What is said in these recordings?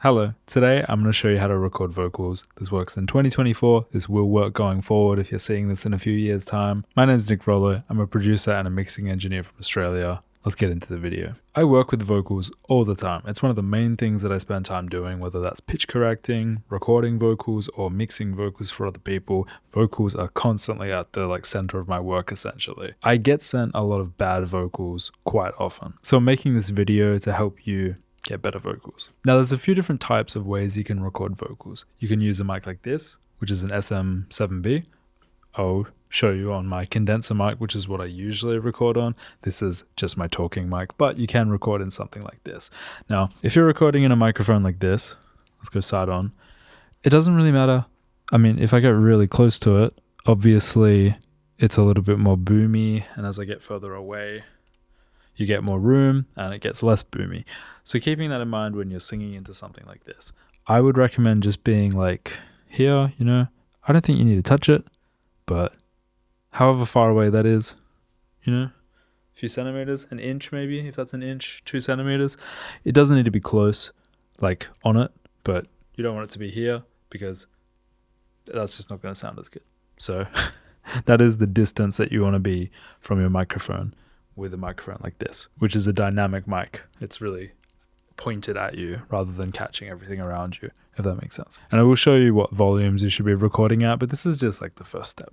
Hello, today I'm going to show you how to record vocals. This works in 2024, this will work going forward if you're seeing this in a few years' time. My name's Rollo, I'm a producer and a mixing engineer from Australia. Let's get into the video. I work with vocals all the time. It's one of the main things that I spend time doing, whether that's pitch correcting, recording vocals, or mixing vocals for other people. Vocals are constantly at the center of my work essentially. I get sent a lot of bad vocals quite often. So I'm making this video to help you get better vocals. Now there's a few different types of ways you can record vocals. You can use a mic like this, which is an SM7B. I'll show you on my condenser mic, which is what I usually record on. This is just my talking mic, but you can record in something like this. Now, if you're recording in a microphone like this, let's go side on, it doesn't really matter. I mean, if I get really close to it, obviously it's a little bit more boomy, and as I get further away, you get more room and it gets less boomy. So keeping that in mind when you're singing into something like this, I would recommend just being like here, I don't think you need to touch it, but however far away that is, a few centimeters, an inch maybe, if that's an inch, 2 centimeters. It doesn't need to be close, like on it, but you don't want it to be here because that's just not going to sound as good. So that is the distance that you want to be from your microphone with a microphone like this, which is a dynamic mic. It's really pointed at you rather than catching everything around you, if that makes sense. And I will show you what volumes you should be recording at, but this is just like the first step.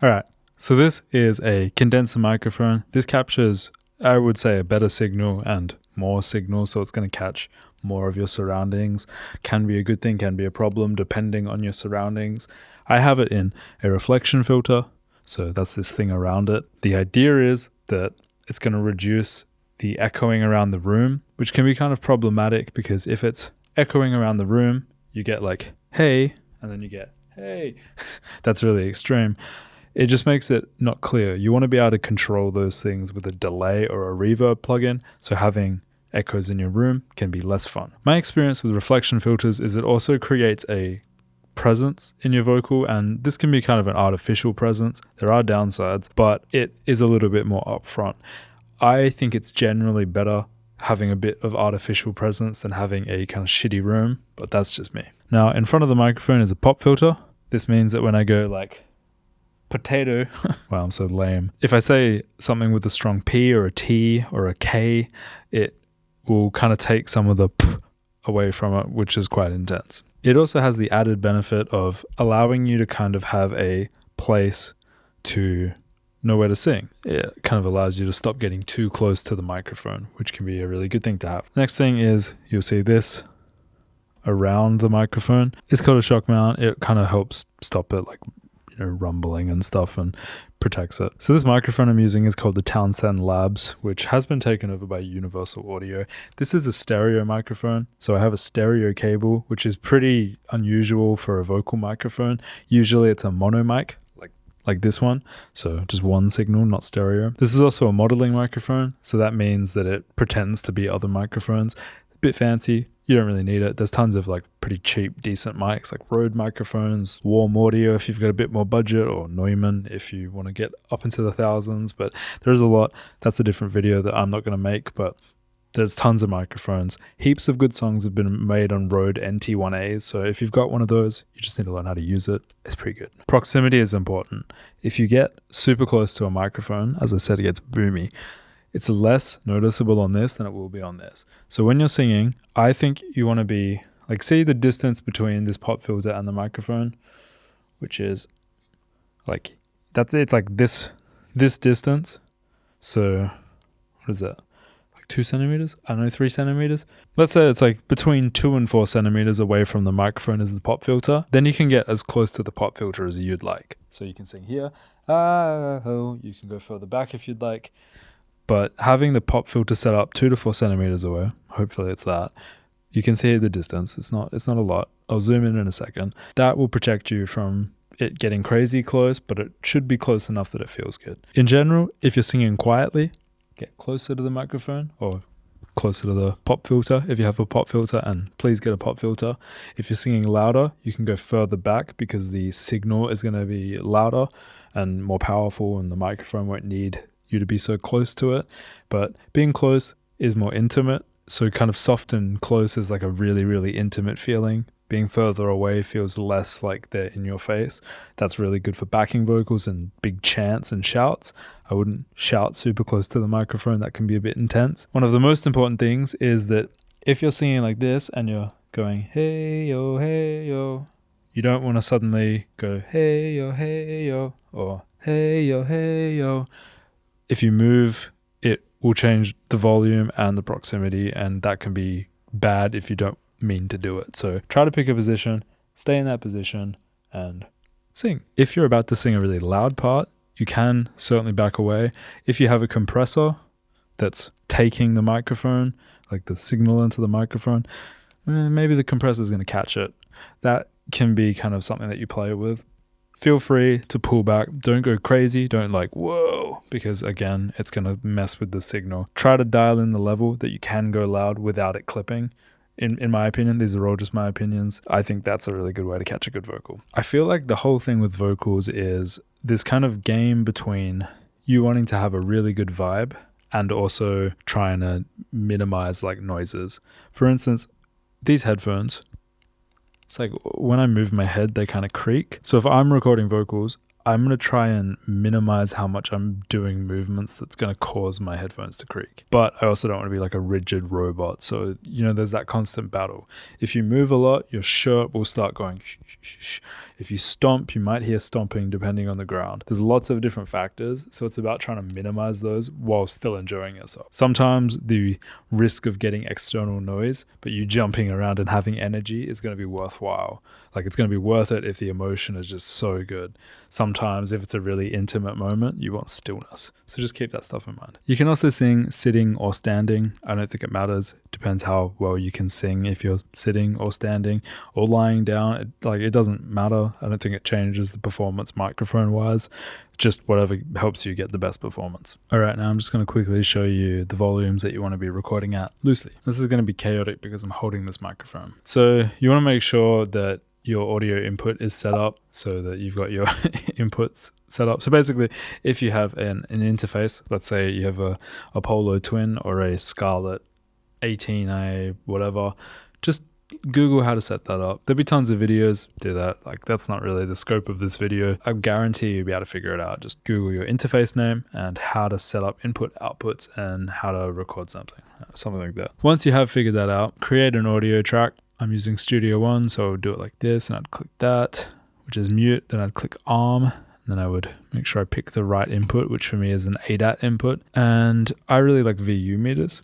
All right, so this is a condenser microphone. This captures, I would say, a better signal and more signal, so it's going to catch more of your surroundings. Can be a good thing, can be a problem, depending on your surroundings. I have it in a reflection filter, so that's this thing around it. The idea is that it's going to reduce the echoing around the room, which can be kind of problematic because if it's echoing around the room, you get like, hey, and then you get, hey. That's really extreme. It just makes it not clear. You want to be able to control those things with a delay or a reverb plugin, so having echoes in your room can be less fun. My experience with reflection filters is it also creates a presence in your vocal, and this can be kind of an artificial presence. There are downsides, but it is a little bit more upfront. I think it's generally better having a bit of artificial presence than having a kind of shitty room, but that's just me. Now, in front of the microphone is a pop filter. This means that when I go like potato, wow, I'm so lame. If I say something with a strong P or a T or a K, it will kind of take some of the p away from it, which is quite intense. It also has the added benefit of allowing you to kind of have a place to know where to sing. It kind of allows you to stop getting too close to the microphone, which can be a really good thing to have. Next thing is you'll see this around the microphone. It's called a shock mount. It kind of helps stop it rumbling and stuff and protects it. So this microphone I'm using is called the Townsend Labs, which has been taken over by Universal Audio. This is a stereo microphone. So I have a stereo cable, which is pretty unusual for a vocal microphone. Usually it's a mono mic, like this one. So just one signal, not stereo. This is also a modeling microphone. So that means that it pretends to be other microphones. A bit fancy. You don't really need it. There's tons of pretty cheap, decent mics like Rode microphones, Warm Audio if you've got a bit more budget, or Neumann if you want to get up into the thousands. But there's a lot. That's a different video that I'm not going to make, but there's tons of microphones. Heaps of good songs have been made on Rode NT1As. So if you've got one of those, you just need to learn how to use it. It's pretty good. Proximity is important. If you get super close to a microphone, as I said, it gets boomy. It's less noticeable on this than it will be on this. So when you're singing, I think you want to be see the distance between this pop filter and the microphone, which is it's like this distance. So what is that? 2 centimeters? I don't know, 3 centimeters. Let's say it's between 2 and 4 centimeters away from the microphone is the pop filter. Then you can get as close to the pop filter as you'd like. So you can sing here. You can go further back if you'd like. But having the pop filter set up 2 to 4 centimeters away, hopefully it's that, you can see the distance. It's not a lot. I'll zoom in a second. That will protect you from it getting crazy close, but it should be close enough that it feels good. In general, if you're singing quietly, get closer to the microphone or closer to the pop filter if you have a pop filter, and please get a pop filter. If you're singing louder, you can go further back because the signal is going to be louder and more powerful, and the microphone won't need you to be so close to it. But being close is more intimate So kind of soft and close is like a really, really intimate feeling. Being further away feels less like they're in your face. That's really good for backing vocals and big chants and shouts. I wouldn't shout super close to the microphone. That can be a bit intense. One of the most important things is that if you're singing like this and you're going, hey, yo, you don't want to suddenly go, hey, yo, or hey, yo. If you move, it will change the volume and the proximity, and that can be bad if you don't mean to do it. So try to pick a position, stay in that position, and sing. If you're about to sing a really loud part, you can certainly back away. If you have a compressor that's taking the microphone, like the signal into the microphone, maybe the compressor is going to catch it. That can be kind of something that you play with. Feel free to pull back. Don't go crazy. Don't like, whoa, because again, it's going to mess with the signal. Try to dial in the level that you can go loud without it clipping. In my opinion, these are all just my opinions. I think that's a really good way to catch a good vocal. I feel like the whole thing with vocals is this kind of game between you wanting to have a really good vibe and also trying to minimize like noises. For instance, these headphones, it's like when I move my head, they kind of creak. So if I'm recording vocals, I'm going to try and minimize how much I'm doing movements that's going to cause my headphones to creak. But I also don't want to be like a rigid robot. So, there's that constant battle. If you move a lot, your shirt will start going shh, shh, shh. If you stomp, you might hear stomping depending on the ground. There's lots of different factors. So it's about trying to minimize those while still enjoying yourself. Sometimes the risk of getting external noise, but you jumping around and having energy is going to be worthwhile. Like it's going to be worth it if the emotion is just so good. Sometimes if it's a really intimate moment, you want stillness. So just keep that stuff in mind. You can also sing sitting or standing. I don't think it matters. It depends how well you can sing if you're sitting or standing or lying down. It doesn't matter. I don't think it changes the performance microphone wise. Just whatever helps you get the best performance. All right, now I'm just going to quickly show you the volumes that you want to be recording at loosely. This is going to be chaotic because I'm holding this microphone. So you want to make sure that your audio input is set up so that you've got your inputs set up. So basically, if you have an interface, let's say you have a Polo Twin or a Scarlett 18A, whatever, just Google how to set that up. There'll be tons of videos. Do that. Like that's not really the scope of this video. I guarantee you'll be able to figure it out. Just Google your interface name and how to set up input, outputs, and how to record something like that. Once you have figured that out, create an audio track. I'm using Studio One, so I would do it like this, and I'd click that, which is mute. Then I'd click arm, and then I would make sure I pick the right input, which for me is an ADAT input. And I really like VU meters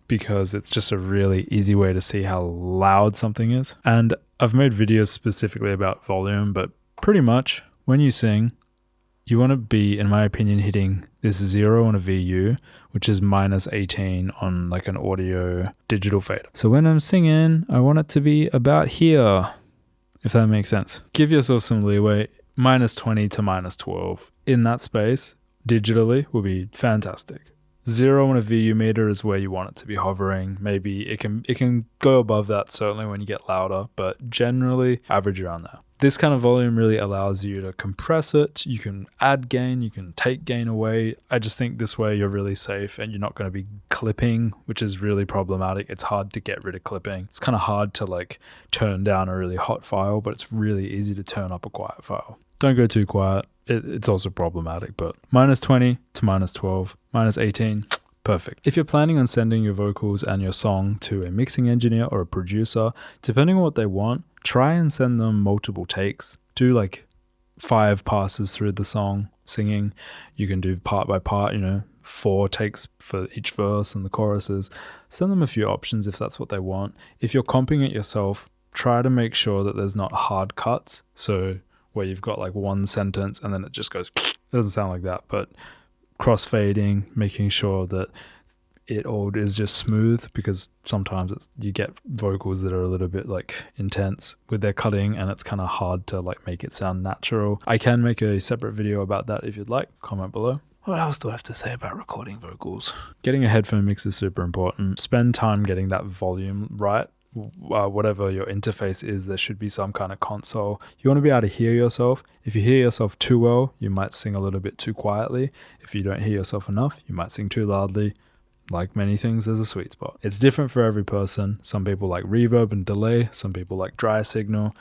because it's just a really easy way to see how loud something is. And I've made videos specifically about volume, but pretty much when you sing, you want to be, in my opinion, hitting this 0 on a VU, which is minus 18 on like an audio digital fader. So when I'm singing, I want it to be about here, if that makes sense. Give yourself some leeway. Minus 20 to minus 12 in that space digitally will be fantastic. 0 on a VU meter is where you want it to be hovering. Maybe it can go above that certainly when you get louder, but generally average around there. This kind of volume really allows you to compress it. You can add gain, you can take gain away. I just think this way you're really safe and you're not going to be clipping, which is really problematic. It's hard to get rid of clipping. It's kind of hard to like turn down a really hot file, but it's really easy to turn up a quiet file. Don't go too quiet. It's also problematic, but minus 20 to minus 12, minus 18, perfect. If you're planning on sending your vocals and your song to a mixing engineer or a producer, depending on what they want, try and send them multiple takes. Do like 5 passes through the song singing. You can do part by part, 4 takes for each verse and the choruses. Send them a few options if that's what they want. If you're comping it yourself, try to make sure that there's not hard cuts. So where you've got like one sentence and then it just goes, it doesn't sound like that, but crossfading, making sure that it all is just smooth, because sometimes you get vocals that are a little bit like intense with their cutting and it's kind of hard to like make it sound natural. I can make a separate video about that if you'd like. Comment below. What else do I have to say about recording vocals? Getting a headphone mix is super important. Spend time getting that volume right. Whatever your interface is, there should be some kind of console. You want to be able to hear yourself. If you hear yourself too well, you might sing a little bit too quietly. If you don't hear yourself enough, you might sing too loudly. Like many things, there's a sweet spot. It's different for every person. Some people like reverb and delay. Some people like dry signal.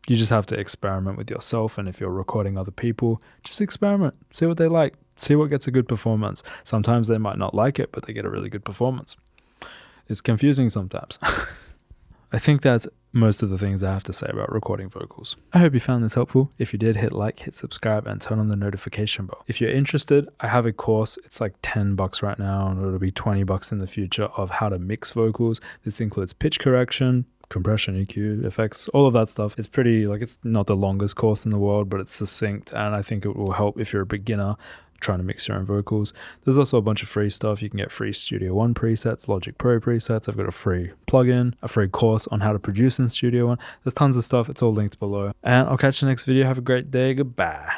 You just have to experiment with yourself. And if you're recording other people, just experiment. See what they like. See what gets a good performance. Sometimes they might not like it, but they get a really good performance. It's confusing sometimes. I think that's most of the things I have to say about recording vocals. I hope you found this helpful. If you did, hit like, hit subscribe, and turn on the notification bell. If you're interested, I have a course. It's like $10 right now, and it'll be $20 in the future, of how to mix vocals. This includes pitch correction, compression, EQ, effects, all of that stuff. It's pretty, like, it's not the longest course in the world, but it's succinct, and I think it will help if you're a beginner trying to mix your own vocals. There's also a bunch of free stuff. You can get free Studio One presets, Logic Pro presets. I've got a free plugin, a free course on how to produce in Studio One. There's tons of stuff. It's all linked below. And I'll catch you next video. Have a great day. Goodbye.